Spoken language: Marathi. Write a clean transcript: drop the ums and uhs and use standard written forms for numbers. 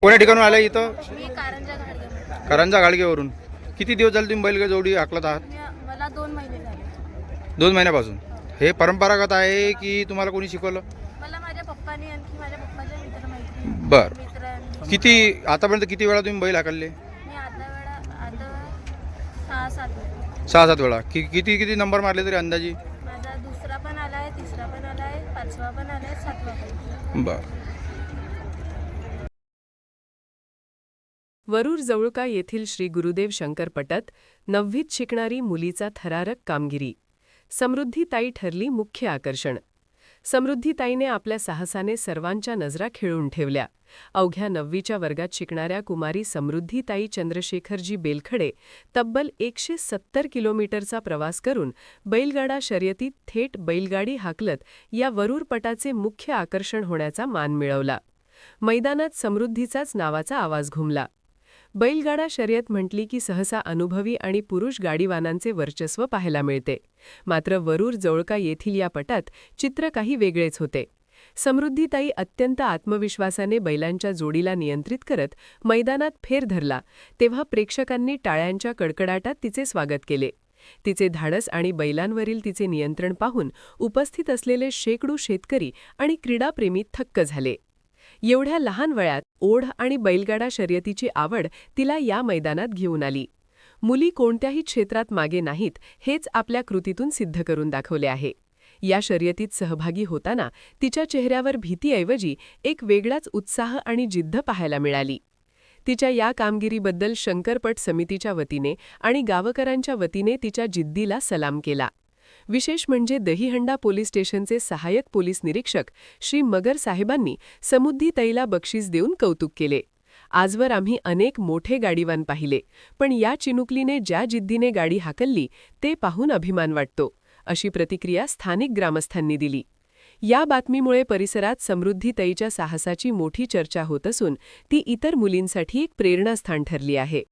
कोण्या ठिकाणून आला इथं? मी कारंजा घाडगे. करंजा गाडगेवरून. किती दिवस झाले तुम्ही बैलगाडी जोडी हाकलत आहात? मला 2 महिने झाले. 2 महिन्यापासून. हे परंपरागत आहे की तुम्हाला कोणी शिकवलं? मला माझ्या पप्पांनी आणखी माझ्या पप्पाच्या मित्रांनी बरं. किती आतापर्यंत किती वेळा तुम्ही बैल हाकलले? मी आता 6-7 वेळा. 6-7 वेळा. किती किती नंबर मारले तरी अंदाजी? माझा दुसरा पण आलाय, तिसरा पण आलाय, 5वा पण आलाय, 7वा पण. बरं. वरूर जवळका येथील श्री गुरुदेव शंकर पटत 9वीत शिकणारी मुलीचा थरारक कामगिरी. समृद्धीताई ठरली मुख्य आकर्षण. समृद्धीताईने आपल्या साहसाने सर्वांच्या नजरा खिळून ठेवल्या. अवघ्या 9वीच्या वर्गात शिकणाऱ्या कुमारी समृद्धीताई चंद्रशेखरजी बेलखडे तब्बल 170 किलोमीटरचा प्रवास करून बैलगाडा शर्यतीत थेट बैलगाडी हाकलत या वरूर पटाचे मुख्य आकर्षण होण्याचा मान मिळवला. मैदानात समृद्धीचाच नावाचा आवाज घुमला. बैलगाडा शर्यत म्हटली की सहसा अनुभवी आणि पुरुष गाडीवानांचे वर्चस्व पाहायला मिळते. मात्र वरूर जवळका येथील या पटात चित्र काही वेगळेच होते. समृद्धीताई अत्यंत आत्मविश्वासाने बैलांच्या जोडीला नियंत्रित करत मैदानात फेर धरला तेव्हा प्रेक्षकांनी टाळ्यांच्या कडकडाटात तिचे स्वागत केले. तिचे धाडस आणि बैलांवरील तिचे नियंत्रण पाहून उपस्थित असलेले शेकडो शेतकरी आणि क्रीडाप्रेमी थक्क झाले. एवढ्या लहान वयात ओढ आणि बैलगाडा शर्यतीची आवड तिला या मैदानात घेऊन आली. मुली कोणत्याही क्षेत्रात मागे नाहीत हेच आपल्या कृतीतून सिद्ध करून दाखवले आहे. या शर्यतीत सहभागी होताना तिच्या चेहऱ्यावर भीतीऐवजी एक वेगळाच उत्साह आणि जिद्द पाहायला मिळाली. तिच्या या कामगिरीबद्दल शंकरपट समितीच्या वतीने आणि गावकऱ्यांच्या वतीने तिच्या जिद्दीला सलाम केला. विशेष म्हणजे दहीहंडा पोलीस स्टेशनचे सहाय्यक पोलीस निरीक्षक श्री मगर साहेबांनी समृद्धीताईला बक्षीस देऊन कौतुक केले. आजवर आम्ही अनेक मोठे गाडीवान पाहिले, पण या चिनुकलीने ज्या जिद्दीने गाडी हाकलली ते पाहून अभिमान वाटतो, अशी प्रतिक्रिया स्थानिक ग्रामस्थांनी दिली. या बातमीमुळे परिसरात समृद्धीताईच्या साहसाची मोठी चर्चा होत असून ती इतर मुलींसाठी एक प्रेरणास्थान ठरली आहे.